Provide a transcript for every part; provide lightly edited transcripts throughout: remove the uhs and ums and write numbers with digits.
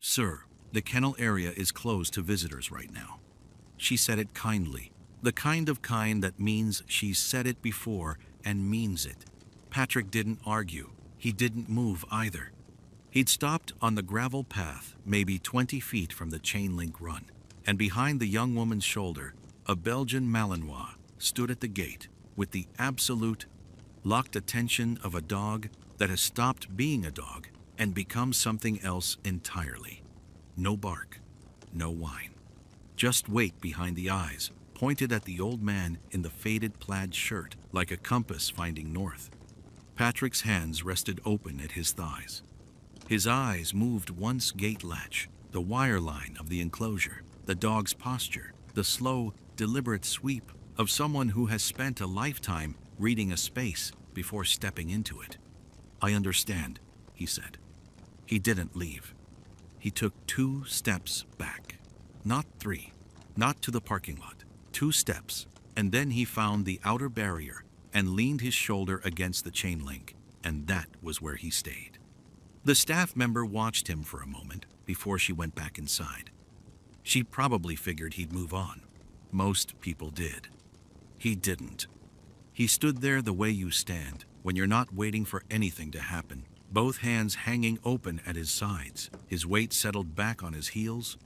"Sir, the kennel area is closed to visitors right now." She said it kindly, the kind that means she's said it before and means it. Patrick didn't argue. He didn't move either. He'd stopped on the gravel path, maybe 20 feet from the chain-link run, and behind the young woman's shoulder, a Belgian Malinois stood at the gate with the absolute, locked attention of a dog that has stopped being a dog and become something else entirely. No bark, no whine. Just weight behind the eyes, pointed at the old man in the faded plaid shirt like a compass finding north. Patrick's hands rested open at his thighs. His eyes moved once gate latch, the wire line of the enclosure, the dog's posture, the slow, deliberate sweep of someone who has spent a lifetime reading a space before stepping into it. "I understand," he said. He didn't leave. He took 2 steps back. Not 3, not to the parking lot. 2 steps, and then he found the outer barrier and leaned his shoulder against the chain link, and that was where he stayed. The staff member watched him for a moment before she went back inside. She probably figured he'd move on. Most people did. He didn't. He stood there the way you stand when you're not waiting for anything to happen, both hands hanging open at his sides, his weight settled back on his heels.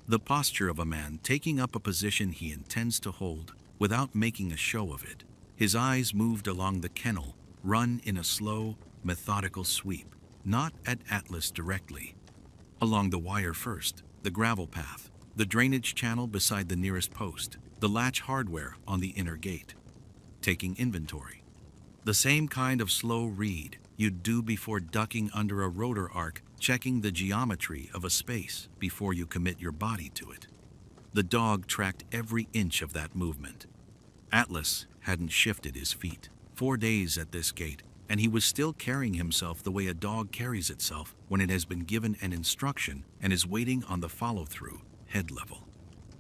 The posture of a man taking up a position he intends to hold without making a show of it. His eyes moved along the kennel, run in a slow, methodical sweep, not at Atlas directly. Along the wire first, the gravel path, the drainage channel beside the nearest post, the latch hardware on the inner gate. Taking inventory. The same kind of slow read you'd do before ducking under a rotor arc, checking the geometry of a space before you commit your body to it. The dog tracked every inch of that movement. Atlas hadn't shifted his feet. 4 days at this gate, and he was still carrying himself the way a dog carries itself when it has been given an instruction and is waiting on the follow-through, head level.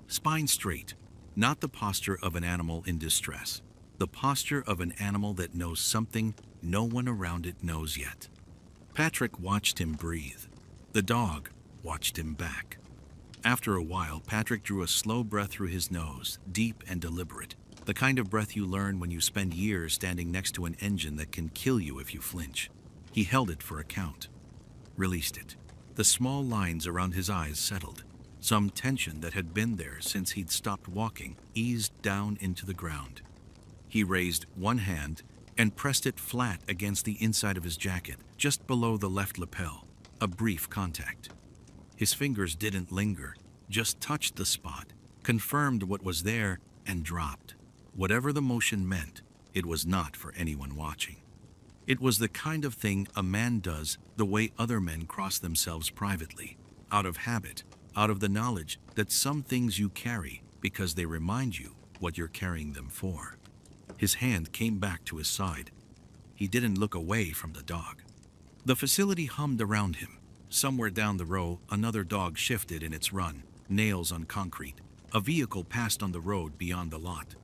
Spine straight, not the posture of an animal in distress, the posture of an animal that knows something no one around it knows yet. Patrick watched him breathe. The dog watched him back. After a while, Patrick drew a slow breath through his nose, deep and deliberate, the kind of breath you learn when you spend years standing next to an engine that can kill you if you flinch. He held it for a count, released it. The small lines around his eyes settled. Some tension that had been there since he'd stopped walking eased down into the ground. He raised one hand and pressed it flat against the inside of his jacket, just below the left lapel. A brief contact. His fingers didn't linger, just touched the spot, confirmed what was there, and dropped. Whatever the motion meant, it was not for anyone watching. It was the kind of thing a man does the way other men cross themselves privately, out of habit, out of the knowledge that some things you carry because they remind you what you're carrying them for. His hand came back to his side. He didn't look away from the dog. The facility hummed around him. Somewhere down the row, another dog shifted in its run, nails on concrete. A vehicle passed on the road beyond the lot.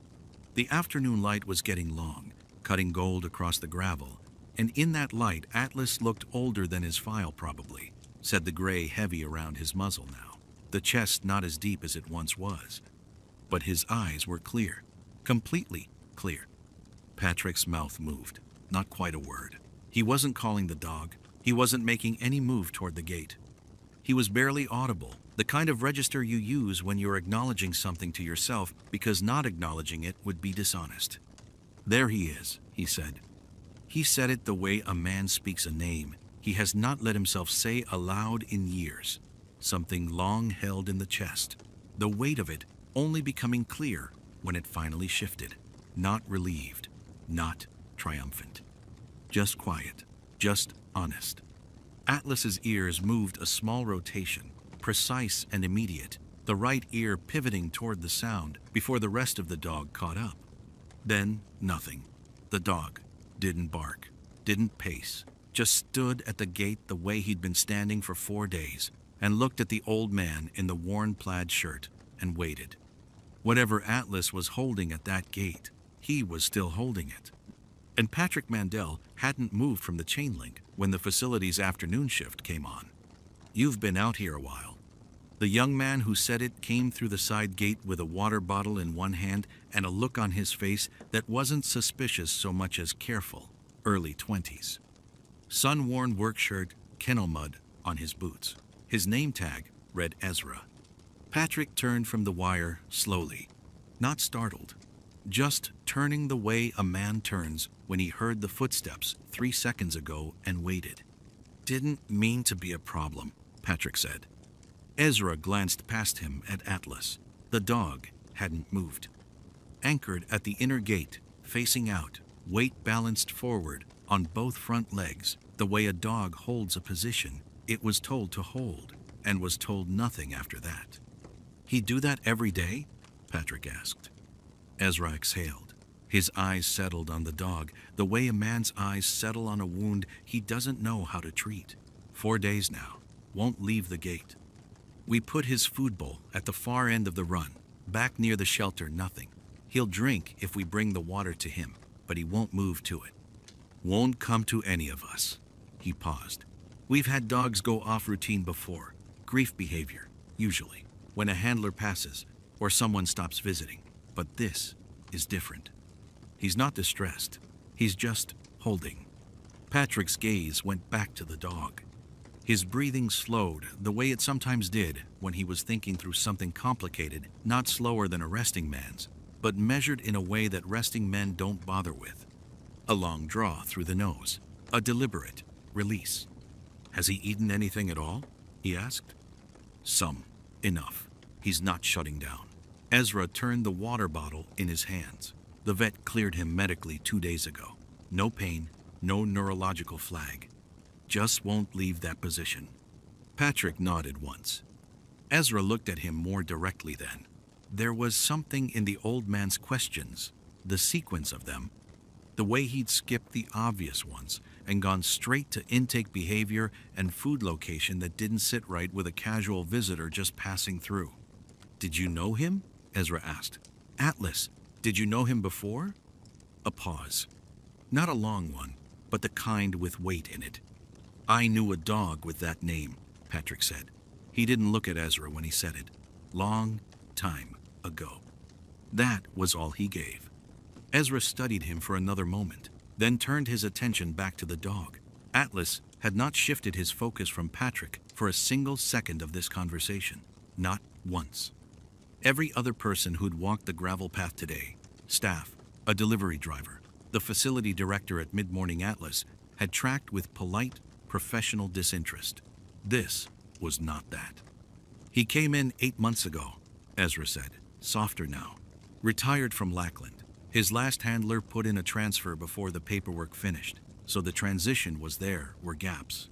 The afternoon light was getting long, cutting gold across the gravel, and in that light, Atlas looked older than his file probably, said the gray heavy around his muzzle now, the chest not as deep as it once was. But his eyes were clear, completely clear. Patrick's mouth moved, not quite a word. He wasn't calling the dog. He wasn't making any move toward the gate. He was barely audible, the kind of register you use when you're acknowledging something to yourself because not acknowledging it would be dishonest. "There he is," he said. He said it the way a man speaks a name he has not let himself say aloud in years, something long held in the chest, the weight of it only becoming clear when it finally shifted, not relieved, not triumphant. Just quiet, just honest. Atlas's ears moved a small rotation, precise and immediate, the right ear pivoting toward the sound before the rest of the dog caught up. Then nothing. The dog didn't bark, didn't pace, just stood at the gate the way he'd been standing for 4 days and looked at the old man in the worn plaid shirt and waited. Whatever Atlas was holding at that gate, he was still holding it. And Patrick Mandel hadn't moved from the chain link when the facility's afternoon shift came on. You've been out here a while. The young man who said it came through the side gate with a water bottle in one hand and a look on his face that wasn't suspicious so much as careful, early 20s. Sun-worn work shirt, kennel mud on his boots. His name tag read Ezra. Patrick turned from the wire slowly, not startled, just turning the way a man turns when he heard the footsteps 3 seconds ago and waited. Didn't mean to be a problem, Patrick said. Ezra glanced past him at Atlas. The dog hadn't moved. Anchored at the inner gate, facing out, weight balanced forward on both front legs, the way a dog holds a position it was told to hold, and was told nothing after that. He'd do that every day? Patrick asked. Ezra exhaled. His eyes settled on the dog, the way a man's eyes settle on a wound he doesn't know how to treat. 4 days now. Won't leave the gate. We put his food bowl at the far end of the run, back near the shelter, nothing. He'll drink if we bring the water to him, but he won't move to it. Won't come to any of us. He paused. We've had dogs go off routine before. Grief behavior, usually, when a handler passes or someone stops visiting. But this is different. He's not distressed. He's just holding. Patrick's gaze went back to the dog. His breathing slowed the way it sometimes did when he was thinking through something complicated, not slower than a resting man's, but measured in a way that resting men don't bother with. A long draw through the nose, a deliberate release. Has he eaten anything at all? He asked. Some. Enough. He's not shutting down. Ezra turned the water bottle in his hands. The vet cleared him medically 2 days ago. No pain, no neurological flag. Just won't leave that position. Patrick nodded once. Ezra looked at him more directly then. There was something in the old man's questions, the sequence of them, the way he'd skipped the obvious ones and gone straight to intake behavior and food location that didn't sit right with a casual visitor just passing through. Did you know him? Ezra asked. Atlas, did you know him before? A pause. Not a long one, but the kind with weight in it. I knew a dog with that name, Patrick said. He didn't look at Ezra when he said it. Long time ago. That was all he gave. Ezra studied him for another moment, then turned his attention back to the dog. Atlas had not shifted his focus from Patrick for a single second of this conversation. Not once. Every other person who'd walked the gravel path today, staff, a delivery driver, the facility director at Mid-Morning Atlas, had tracked with polite, professional disinterest. This was not that. He came in 8 months ago, Ezra said, softer now. Retired from Lackland. His last handler put in a transfer before the paperwork finished, so the transition was there were gaps.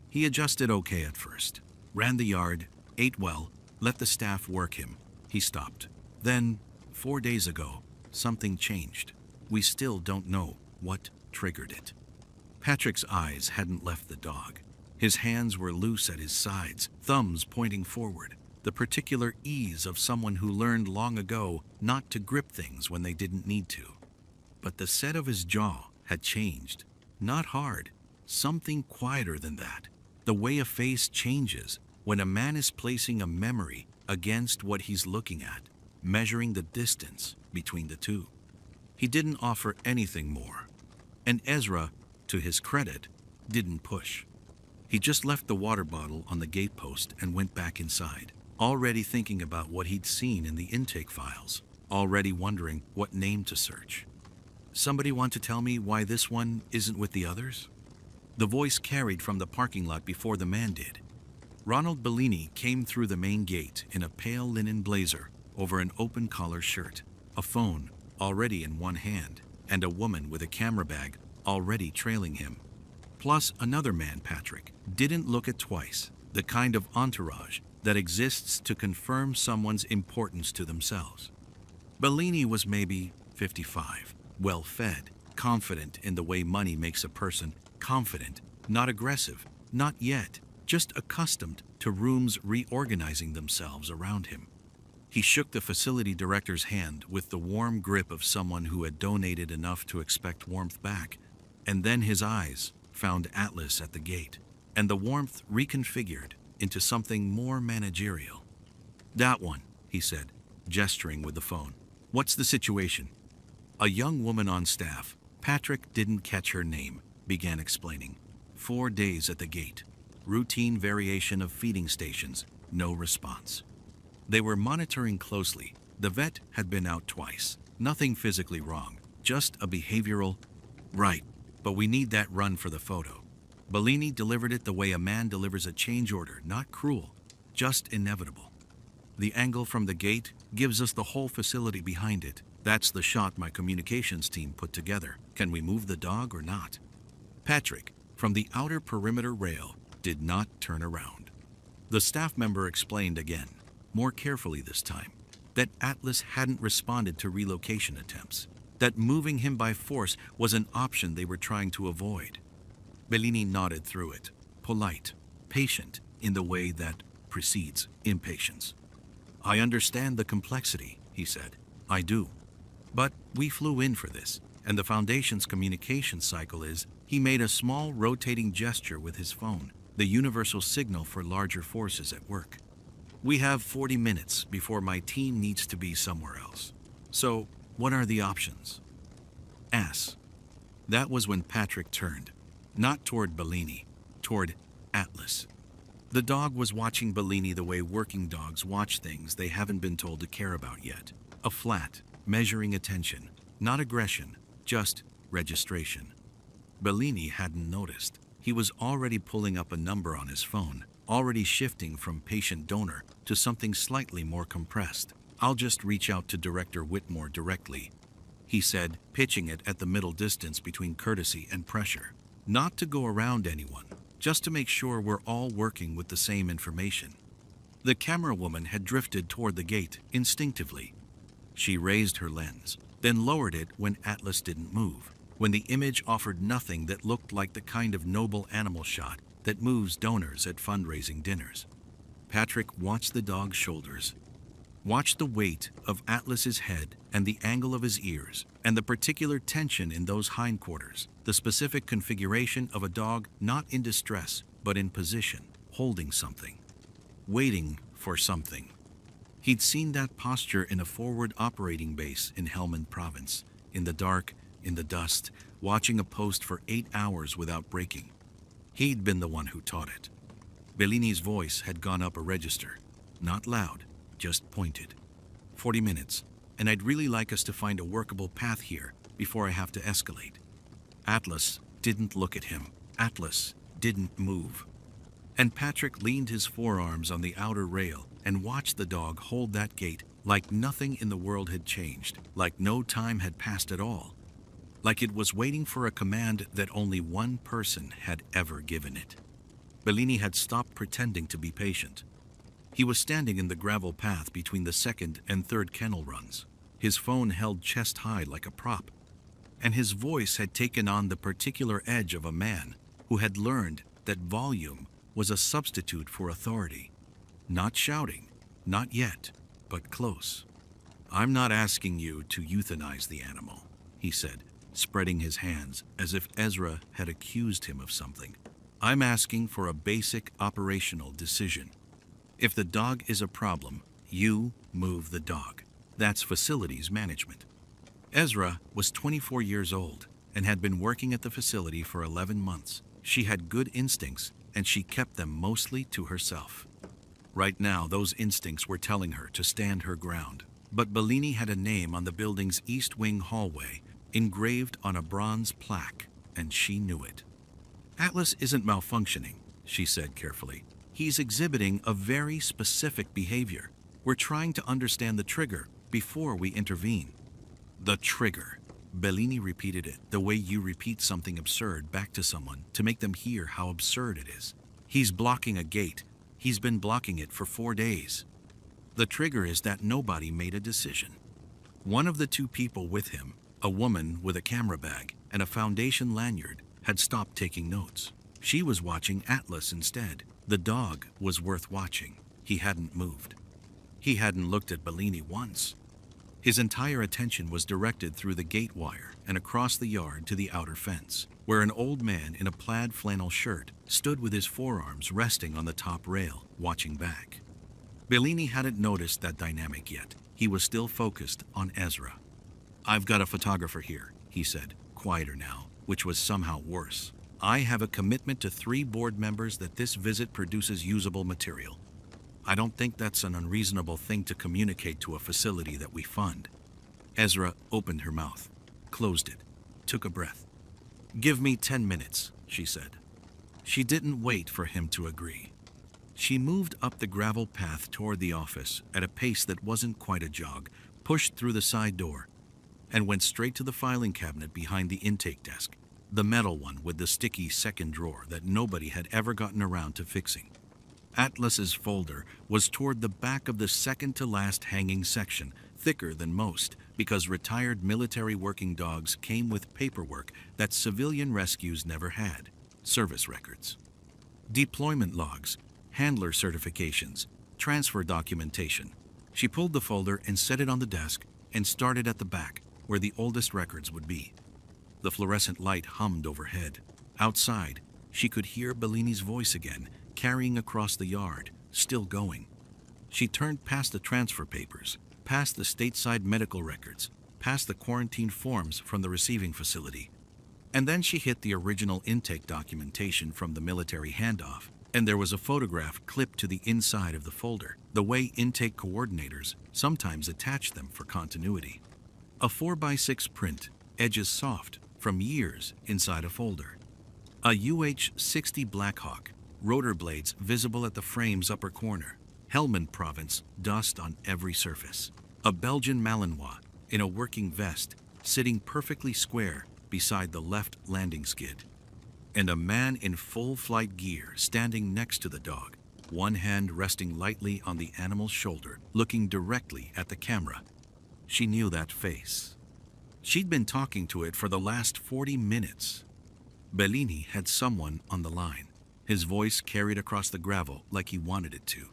He adjusted okay at first. Ran the yard, ate well, let the staff work him. He stopped. Then, 4 days ago, something changed. We still don't know what triggered it. Patrick's eyes hadn't left the dog. His hands were loose at his sides, thumbs pointing forward, the particular ease of someone who learned long ago not to grip things when they didn't need to. But the set of his jaw had changed. Not hard, something quieter than that. The way a face changes when a man is placing a memory against what he's looking at, measuring the distance between the two. He didn't offer anything more. And Ezra, to his credit, didn't push. He just left the water bottle on the gate post and went back inside, already thinking about what he'd seen in the intake files, already wondering what name to search. Somebody want to tell me why this one isn't with the others? The voice carried from the parking lot before the man did. Ronald Bellini came through the main gate in a pale linen blazer over an open collar shirt, a phone already in one hand, and a woman with a camera bag already trailing him. Plus another man Patrick didn't look at twice, the kind of entourage that exists to confirm someone's importance to themselves. Bellini was maybe 55, well-fed, confident in the way money makes a person confident, not aggressive, not yet, just accustomed to rooms reorganizing themselves around him. He shook the facility director's hand with the warm grip of someone who had donated enough to expect warmth back, and then his eyes found Atlas at the gate, and the warmth reconfigured, into something more managerial. "That one," he said, gesturing with the phone. "What's the situation?" A young woman on staff, Patrick didn't catch her name, began explaining. 4 days at the gate. Routine variation of feeding stations. No response. They were monitoring closely. The vet had been out twice. Nothing physically wrong. Just a behavioral... Right, but we need that run for the photo. Bellini delivered it the way a man delivers a change order, not cruel, just inevitable. The angle from the gate gives us the whole facility behind it. That's the shot my communications team put together. Can we move the dog or not? Patrick, from the outer perimeter rail, did not turn around. The staff member explained again, more carefully this time, that Atlas hadn't responded to relocation attempts, that moving him by force was an option they were trying to avoid. Bellini nodded through it, polite, patient in the way that precedes impatience. "I understand the complexity," he said. "I do. But we flew in for this, and the Foundation's communication cycle is..." He made a small rotating gesture with his phone, the universal signal for larger forces at work. "We have 40 minutes before my team needs to be somewhere else. So, what are the options?" Ass. That was when Patrick turned, not toward Bellini, toward Atlas. The dog was watching Bellini the way working dogs watch things they haven't been told to care about yet. A flat, measuring attention, not aggression, just registration. Bellini hadn't noticed. He was already pulling up a number on his phone, already shifting from patient donor to something slightly more compressed. "I'll just reach out to Director Whitmore directly," he said, pitching it at the middle distance between courtesy and pressure. "Not to go around anyone, just to make sure we're all working with the same information." The camera woman had drifted toward the gate instinctively. She raised her lens, then lowered it when Atlas didn't move, when the image offered nothing that looked like the kind of noble animal shot that moves donors at fundraising dinners. Patrick watched the dog's shoulders, watched the weight of Atlas's head and the angle of his ears, and the particular tension in those hindquarters, the specific configuration of a dog not in distress, but in position, holding something, waiting for something. He'd seen that posture in a forward operating base in Helmand Province, in the dark, in the dust, watching a post for 8 hours without breaking. He'd been the one who taught it. Bellini's voice had gone up a register, not loud, just pointed. 40 minutes, and I'd really like us to find a workable path here before I have to escalate." Atlas didn't look at him. Atlas didn't move. And Patrick leaned his forearms on the outer rail and watched the dog hold that gate like nothing in the world had changed, like no time had passed at all, like it was waiting for a command that only one person had ever given it. Bellini had stopped pretending to be patient. He was standing in the gravel path between the second and third kennel runs, his phone held chest high like a prop, and his voice had taken on the particular edge of a man who had learned that volume was a substitute for authority. Not shouting, not yet, but close. "I'm not asking you to euthanize the animal," he said, spreading his hands as if Ezra had accused him of something. "I'm asking for a basic operational decision. If the dog is a problem, you move the dog. That's facilities management." Ezra was 24 years old and had been working at the facility for 11 months. She had good instincts, and she kept them mostly to herself. Right now, those instincts were telling her to stand her ground. But Bellini had a name on the building's east wing hallway, engraved on a bronze plaque, and she knew it. "Atlas isn't malfunctioning," she said carefully. "He's exhibiting a very specific behavior. We're trying to understand the trigger before we intervene." "The trigger." Bellini repeated it, the way you repeat something absurd back to someone to make them hear how absurd it is. "He's blocking a gate. He's been blocking it for 4 days. The trigger is that nobody made a decision." One of the two people with him, a woman with a camera bag and a Foundation lanyard, had stopped taking notes. She was watching Atlas instead. The dog was worth watching. He hadn't moved. He hadn't looked at Bellini once. His entire attention was directed through the gate wire and across the yard to the outer fence, where an old man in a plaid flannel shirt stood with his forearms resting on the top rail, watching back. Bellini hadn't noticed that dynamic yet. He was still focused on Ezra. "I've got a photographer here," he said, quieter now, which was somehow worse. "I have a commitment to 3 board members that this visit produces usable material. I don't think that's an unreasonable thing to communicate to a facility that we fund." Ezra opened her mouth, closed it, took a breath. "Give me 10 minutes, she said. She didn't wait for him to agree. She moved up the gravel path toward the office at a pace that wasn't quite a jog, pushed through the side door, and went straight to the filing cabinet behind the intake desk, the metal one with the sticky second drawer that nobody had ever gotten around to fixing. Atlas's folder was toward the back of the second-to-last hanging section, thicker than most, because retired military working dogs came with paperwork that civilian rescues never had: service records, deployment logs, handler certifications, transfer documentation. She pulled the folder and set it on the desk and started at the back, where the oldest records would be. The fluorescent light hummed overhead. Outside, she could hear Bellini's voice again, carrying across the yard, still going. She turned past the transfer papers, past the stateside medical records, past the quarantine forms from the receiving facility. And then she hit the original intake documentation from the military handoff, and there was a photograph clipped to the inside of the folder, the way intake coordinators sometimes attach them for continuity. A 4x6 print, edges soft, from years inside a folder. A UH-60 Blackhawk, rotor blades visible at the frame's upper corner. Helmand Province, dust on every surface. A Belgian Malinois, in a working vest, sitting perfectly square beside the left landing skid. And a man in full flight gear standing next to the dog, one hand resting lightly on the animal's shoulder, looking directly at the camera. She knew that face. She'd been talking to it for the last 40 minutes. Bellini had someone on the line. His voice carried across the gravel like he wanted it to.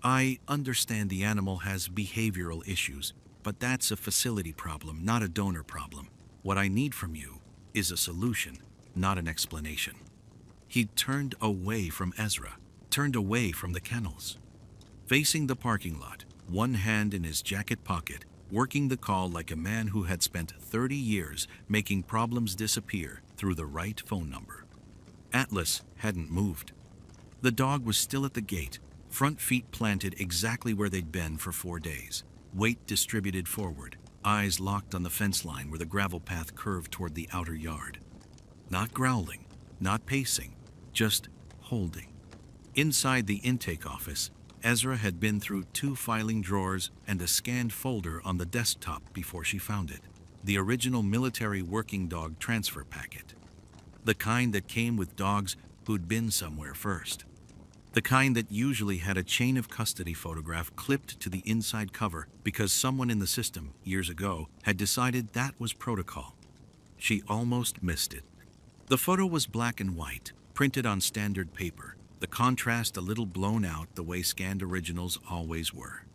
"I understand the animal has behavioral issues, but that's a facility problem, not a donor problem. What I need from you is a solution, not an explanation." He turned away from Ezra, turned away from the kennels. Facing the parking lot, one hand in his jacket pocket, working the call like a man who had spent 30 years making problems disappear through the right phone number. Atlas hadn't moved. The dog was still at the gate, front feet planted exactly where they'd been for 4 days, weight distributed forward, eyes locked on the fence line where the gravel path curved toward the outer yard. Not growling, not pacing, just holding. Inside the intake office, Ezra had been through 2 filing drawers and a scanned folder on the desktop before she found it. The original military working dog transfer packet. The kind that came with dogs who'd been somewhere first. The kind that usually had a chain of custody photograph clipped to the inside cover because someone in the system, years ago, had decided that was protocol. She almost missed it. The photo was black and white, printed on standard paper, the contrast a little blown out the way scanned originals always were.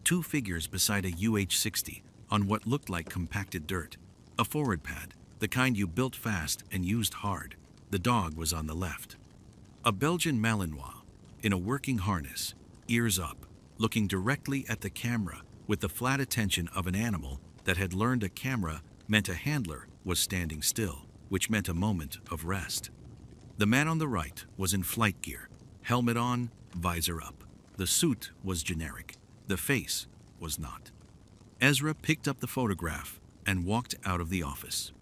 2 figures beside a UH-60 on what looked like compacted dirt. A forward pad, the kind you built fast and used hard. The dog was on the left. A Belgian Malinois, in a working harness, ears up, looking directly at the camera with the flat attention of an animal that had learned a camera meant a handler was standing still, which meant a moment of rest. The man on the right was in flight gear, helmet on, visor up. The suit was generic. The face was not. Ezra picked up the photograph and walked out of the office.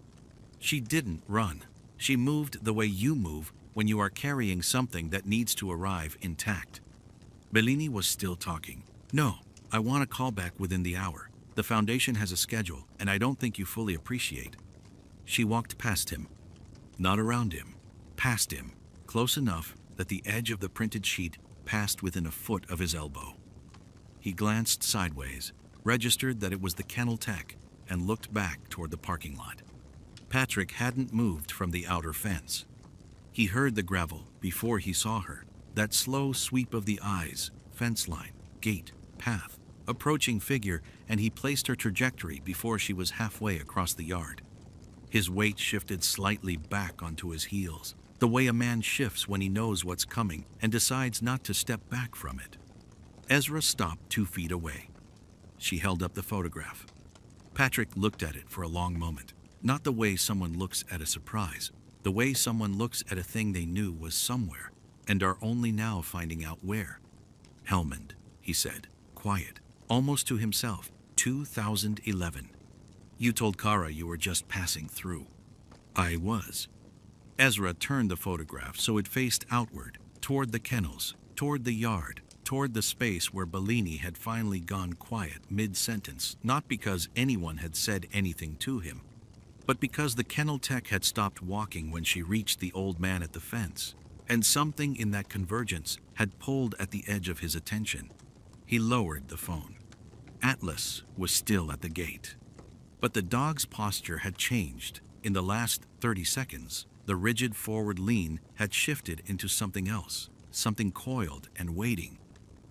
She didn't run. She moved the way you move when you are carrying something that needs to arrive intact. Bellini was still talking. "No, I want a call back within the hour. The foundation has a schedule, and I don't think you fully appreciate." She walked past him. Not around him. Past him, close enough that the edge of the printed sheet passed within a foot of his elbow. He glanced sideways, registered that it was the Kennel tech, and looked back toward the parking lot. Patrick hadn't moved from the outer fence. He heard the gravel before he saw her, that slow sweep of the eyes, fence line, gate, path, approaching figure, and he placed her trajectory before she was halfway across the yard. His weight shifted slightly back onto his heels, the way a man shifts when he knows what's coming and decides not to step back from it. Ezra stopped 2 feet away. She held up the photograph. Patrick looked at it for a long moment, not the way someone looks at a surprise, the way someone looks at a thing they knew was somewhere and are only now finding out where. Helmand, he said, quiet, almost to himself, 2011. You told Kara you were just passing through. I was. Ezra turned the photograph so it faced outward, toward the kennels, toward the yard, toward the space where Bellini had finally gone quiet mid-sentence, not because anyone had said anything to him, but because the kennel tech had stopped walking when she reached the old man at the fence, and something in that convergence had pulled at the edge of his attention. He lowered the phone. Atlas was still at the gate. But the dog's posture had changed. In the last 30 seconds, the rigid forward lean had shifted into something else, something coiled and waiting.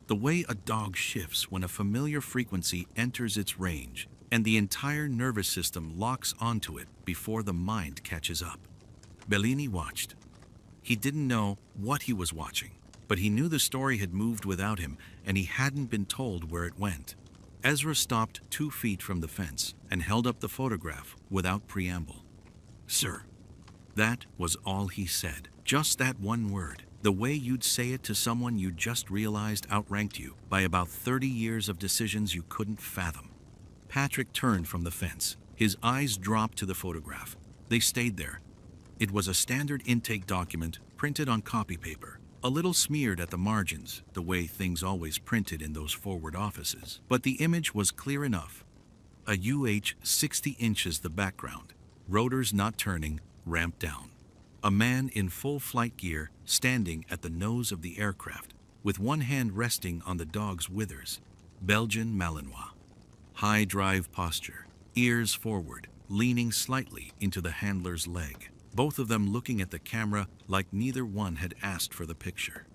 The way a dog shifts when a familiar frequency enters its range, and the entire nervous system locks onto it before the mind catches up. Bellini watched. He didn't know what he was watching, but he knew the story had moved without him, and he hadn't been told where it went. Ezra stopped 2 feet from the fence and held up the photograph without preamble. Sir. That was all he said, just that one word, the way you'd say it to someone you just realized outranked you by about 30 years of decisions you couldn't fathom. Patrick turned from the fence. His eyes dropped to the photograph. They stayed there. It was a standard intake document printed on copy paper, a little smeared at the margins, the way things always printed in those forward offices. But the image was clear enough. A UH 60 inches the background, rotors not turning, ramped down. A man in full flight gear standing at the nose of the aircraft, with one hand resting on the dog's withers. Belgian Malinois. High drive posture, ears forward, leaning slightly into the handler's leg, both of them looking at the camera like neither one had asked for the picture.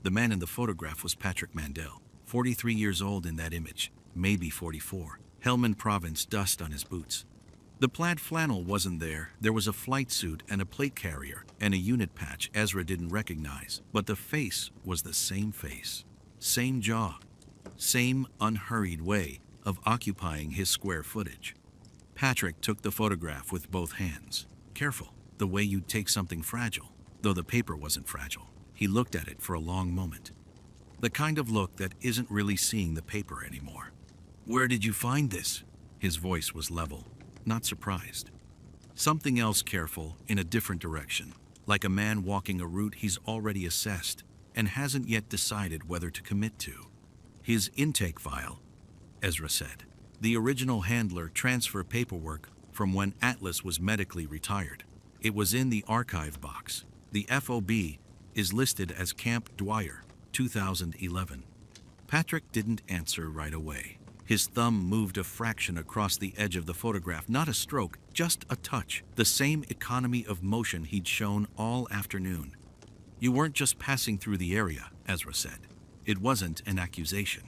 The man in the photograph was Patrick Mandel, 43 years old in that image, maybe 44. Helmand Province dust on his boots. The plaid flannel wasn't there. There was a flight suit and a plate carrier and a unit patch Ezra didn't recognize, but the face was the same face, same jaw, same unhurried way of occupying his square footage. Patrick took the photograph with both hands. Careful, the way you'd take something fragile, though the paper wasn't fragile. He looked at it for a long moment. The kind of look that isn't really seeing the paper anymore. Where did you find this? His voice was level, not surprised. Something else careful in a different direction, like a man walking a route he's already assessed and hasn't yet decided whether to commit to. His intake file, Ezra said. The original handler transfer paperwork from when Atlas was medically retired. It was in the archive box. The FOB is listed as Camp Dwyer, 2011. Patrick didn't answer right away. His thumb moved a fraction across the edge of the photograph, not a stroke, just a touch, the same economy of motion he'd shown all afternoon. You weren't just passing through the area, Ezra said. It wasn't an accusation.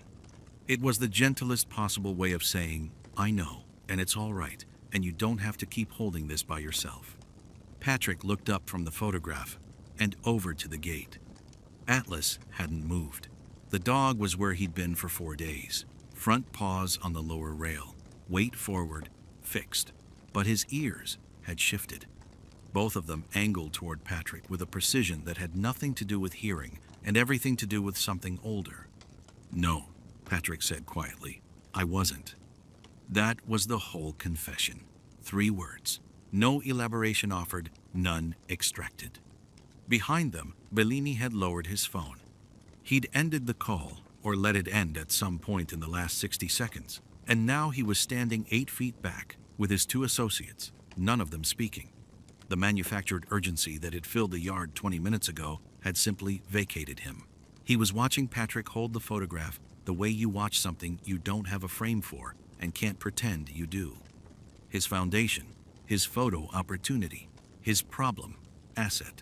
It was the gentlest possible way of saying, I know, and it's all right, and you don't have to keep holding this by yourself. Patrick looked up from the photograph and over to the gate. Atlas hadn't moved. The dog was where he'd been for 4 days. Front paws on the lower rail, weight forward, fixed. But his ears had shifted. Both of them angled toward Patrick with a precision that had nothing to do with hearing and everything to do with something older. No, Patrick said quietly, I wasn't. That was the whole confession. 3 words. No elaboration offered, none extracted. Behind them, Bellini had lowered his phone. He'd ended the call, or let it end at some point in the last 60 seconds, and now he was standing 8 feet back with his 2 associates, none of them speaking. The manufactured urgency that had filled the yard 20 minutes ago had simply vacated him. He was watching Patrick hold the photograph the way you watch something you don't have a frame for and can't pretend you do. His foundation, his photo opportunity, his problem, asset.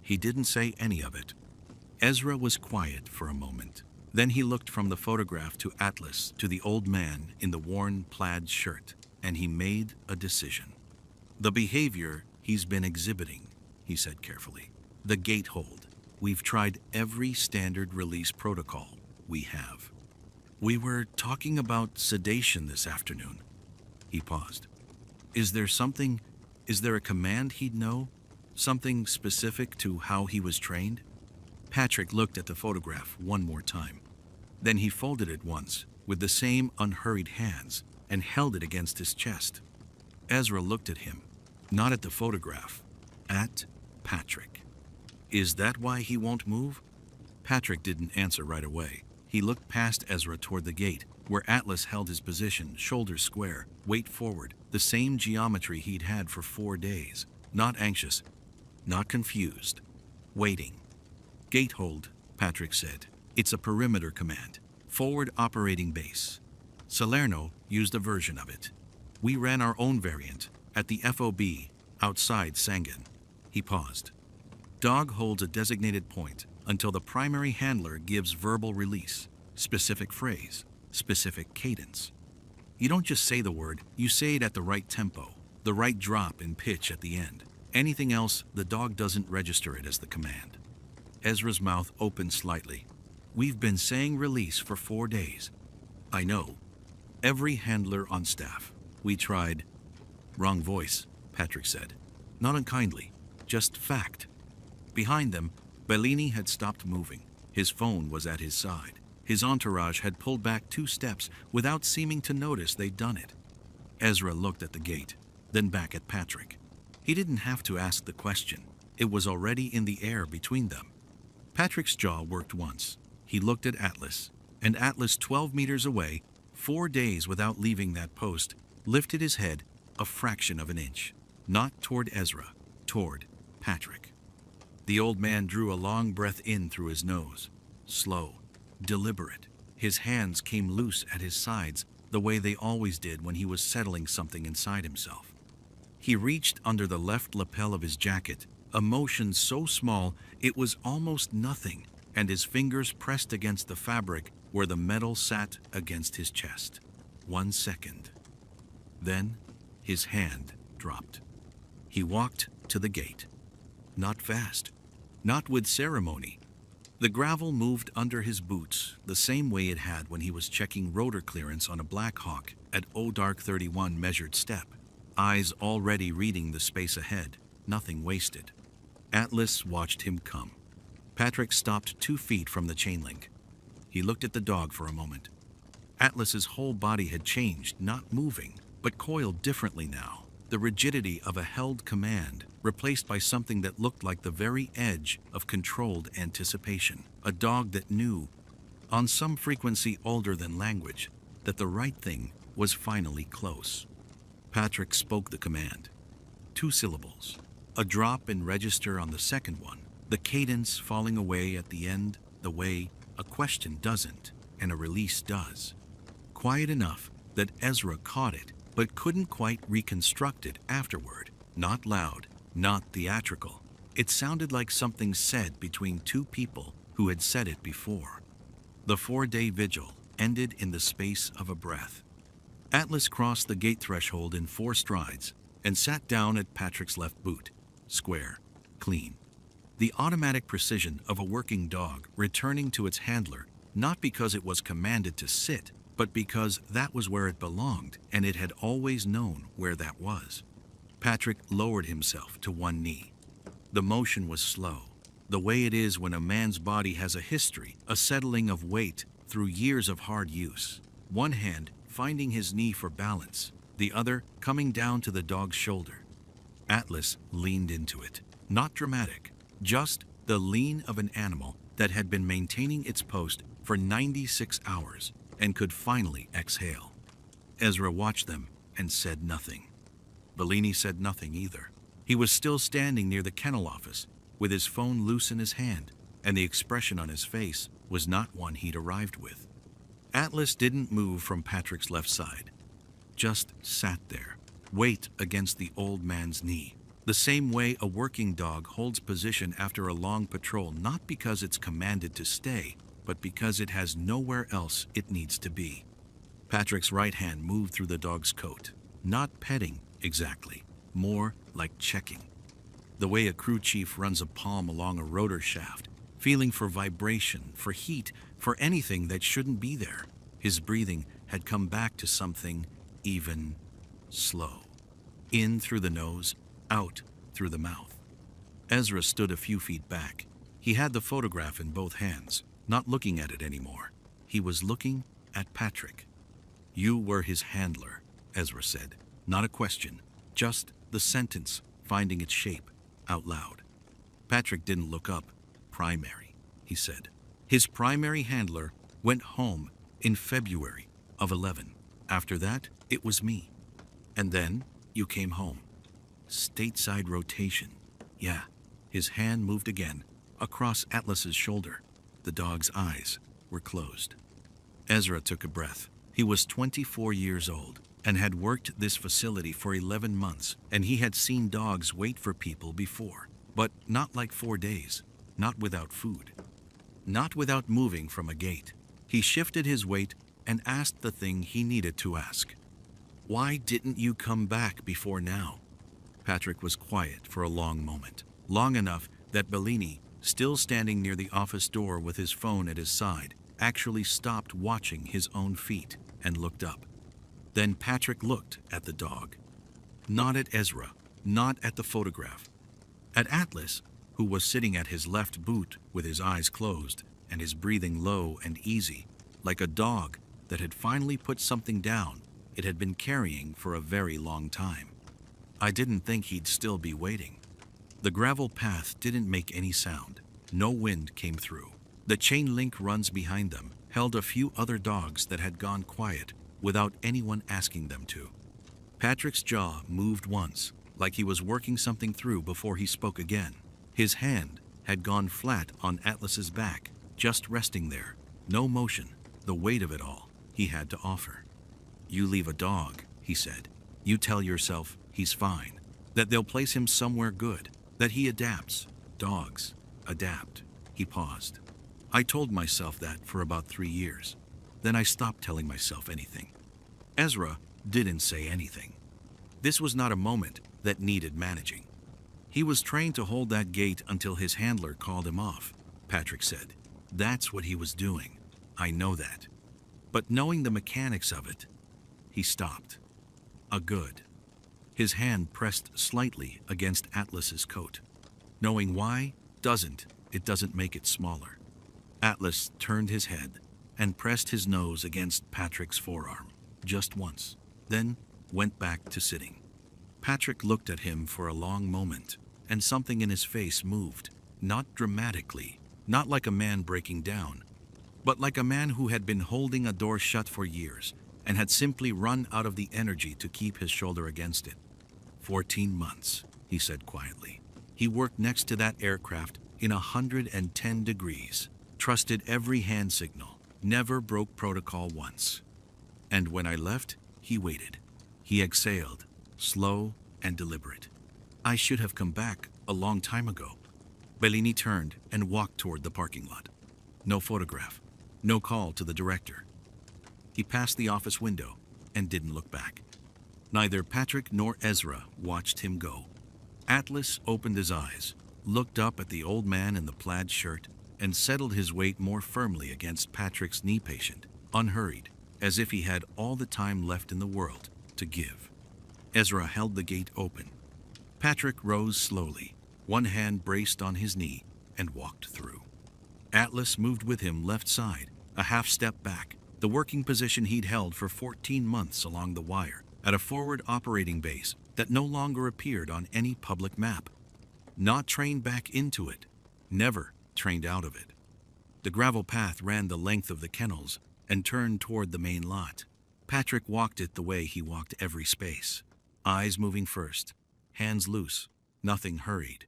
He didn't say any of it. Ezra was quiet for a moment. Then he looked from the photograph to Atlas to the old man in the worn plaid shirt, and he made a decision. The behavior he's been exhibiting, he said carefully. The gate hold. We've tried every standard release protocol we have. We were talking about sedation this afternoon. He paused. Is there a command he'd know? Something specific to how he was trained? Patrick looked at the photograph one more time. Then he folded it once, with the same unhurried hands, and held it against his chest. Ezra looked at him, not at the photograph, at Patrick. Is that why he won't move? Patrick didn't answer right away. He looked past Ezra toward the gate, where Atlas held his position, shoulders square, weight forward, the same geometry he'd had for 4 days. Not anxious, not confused, waiting. Gate hold, Patrick said. It's a perimeter command. Forward operating base. Salerno used a version of it. We ran our own variant at the FOB outside Sangan. He paused. Dog holds a designated point until the primary handler gives verbal release, specific phrase, specific cadence. You don't just say the word, you say it at the right tempo, the right drop in pitch at the end. Anything else, the dog doesn't register it as the command. Ezra's mouth opened slightly. We've been saying release for 4 days. I know. Every handler on staff. We tried. Wrong voice, Patrick said. Not unkindly, just fact. Behind them, Bellini had stopped moving. His phone was at his side. His entourage had pulled back 2 steps without seeming to notice they'd done it. Ezra looked at the gate, then back at Patrick. He didn't have to ask the question. It was already in the air between them. Patrick's jaw worked once. He looked at Atlas, and Atlas 12 meters away, 4 days without leaving that post, lifted his head a fraction of an inch. Not toward Ezra, toward Patrick. The old man drew a long breath in through his nose. Slow, deliberate. His hands came loose at his sides, the way they always did when he was settling something inside himself. He reached under the left lapel of his jacket, a motion so small it was almost nothing, and his fingers pressed against the fabric where the metal sat against his chest. 1 second. Then his hand dropped. He walked to the gate. Not fast. Not with ceremony. The gravel moved under his boots the same way it had when he was checking rotor clearance on a Black Hawk at O-Dark 31 measured step. Eyes already reading the space ahead, nothing wasted. Atlas watched him come. Patrick stopped 2 feet from the chain link. He looked at the dog for a moment. Atlas's whole body had changed, not moving, but coiled differently now. The rigidity of a held command, replaced by something that looked like the very edge of controlled anticipation. A dog that knew, on some frequency older than language, that the right thing was finally close. Patrick spoke the command. 2 syllables. A drop in register on the second one. The cadence falling away at the end, the way a question doesn't, and a release does. Quiet enough that Ezra caught it, but couldn't quite reconstruct it afterward. Not loud, not theatrical. It sounded like something said between 2 people who had said it before. The 4-day vigil ended in the space of a breath. Atlas crossed the gate threshold in 4 strides and sat down at Patrick's left boot. Square, clean. The automatic precision of a working dog returning to its handler, not because it was commanded to sit, but because that was where it belonged, and it had always known where that was. Patrick lowered himself to 1 knee. The motion was slow, the way it is when a man's body has a history, a settling of weight through years of hard use. One hand finding his knee for balance, the other coming down to the dog's shoulder. Atlas leaned into it. Not dramatic, just the lean of an animal that had been maintaining its post for 96 hours and could finally exhale. Ezra watched them and said nothing. Bellini said nothing either. He was still standing near the kennel office, with his phone loose in his hand, and the expression on his face was not one he'd arrived with. Atlas didn't move from Patrick's left side, just sat there, weight against the old man's knee, the same way a working dog holds position after a long patrol, not because it's commanded to stay, but because it has nowhere else it needs to be. Patrick's right hand moved through the dog's coat, not petting exactly, more like checking. The way a crew chief runs a palm along a rotor shaft, feeling for vibration, for heat, for anything that shouldn't be there. His breathing had come back to something even slow. In through the nose, out through the mouth. Ezra stood a few feet back. He had the photograph in both hands, not looking at it anymore. He was looking at Patrick. "You were his handler," Ezra said. Not a question, just the sentence finding its shape out loud. Patrick didn't look up. "Primary," he said. "His primary handler went home in February of 11. After that, it was me. And then you came home. Stateside rotation." "Yeah." His hand moved again, across Atlas's shoulder. The dog's eyes were closed. Ezra took a breath. He was 24 years old and had worked this facility for 11 months, and he had seen dogs wait for people before, but not like 4 days, not without food, not without moving from a gate. He shifted his weight and asked the thing he needed to ask. "Why didn't you come back before now?" Patrick was quiet for a long moment, long enough that Bellini, still standing near the office door with his phone at his side, actually stopped watching his own feet and looked up. Then Patrick looked at the dog. Not at Ezra, not at the photograph. At Atlas, who was sitting at his left boot with his eyes closed and his breathing low and easy, like a dog that had finally put something down it had been carrying for a very long time. "I didn't think he'd still be waiting." The gravel path didn't make any sound. No wind came through. The chain link runs behind them held a few other dogs that had gone quiet without anyone asking them to. Patrick's jaw moved once, like he was working something through before he spoke again. His hand had gone flat on Atlas's back, just resting there. No motion, the weight of it all he had to offer. "You leave a dog," he said. "You tell yourself he's fine, that they'll place him somewhere good, that he adapts. Dogs adapt." He paused. "I told myself that for about 3 years. Then I stopped telling myself anything." Ezra didn't say anything. This was not a moment that needed managing. He was trained to hold that gait until his handler called him off, Patrick said. That's what he was doing. I know that. But knowing the mechanics of it, he stopped. Good. His hand pressed slightly against Atlas's coat. Knowing why it doesn't make it smaller. Atlas turned his head and pressed his nose against Patrick's forearm, just once, then went back to sitting. Patrick looked at him for a long moment, and something in his face moved, not dramatically, not like a man breaking down, but like a man who had been holding a door shut for years and had simply run out of the energy to keep his shoulder against it. 14 months, he said quietly. He worked next to that aircraft in 110 degrees, trusted every hand signal, never broke protocol once. And when I left, he waited. He exhaled, slow and deliberate. I should have come back a long time ago. Bellini turned and walked toward the parking lot. No photograph, no call to the director. He passed the office window and didn't look back. Neither Patrick nor Ezra watched him go. Atlas opened his eyes, looked up at the old man in the plaid shirt, and settled his weight more firmly against Patrick's knee patient, unhurried, as if he had all the time left in the world to give. Ezra held the gate open. Patrick rose slowly, one hand braced on his knee, and walked through. Atlas moved with him left side, a half step back, the working position he'd held for 14 months along the wire, at a forward operating base that no longer appeared on any public map. Not trained back into it, never trained out of it. The gravel path ran the length of the kennels and turned toward the main lot. Patrick walked it the way he walked every space, eyes moving first, hands loose, nothing hurried.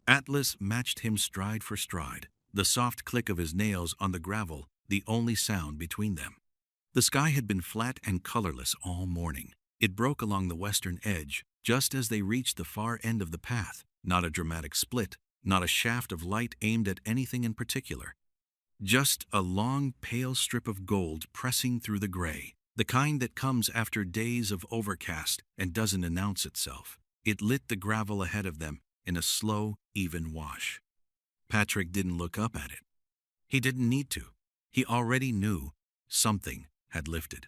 Atlas matched him stride for stride, the soft click of his nails on the gravel the only sound between them. The sky had been flat and colorless all morning. It broke along the western edge just as they reached the far end of the path, not a dramatic split, not a shaft of light aimed at anything in particular. Just a long, pale strip of gold pressing through the gray, the kind that comes after days of overcast and doesn't announce itself. It lit the gravel ahead of them in a slow, even wash. Patrick didn't look up at it. He didn't need to. He already knew something had lifted.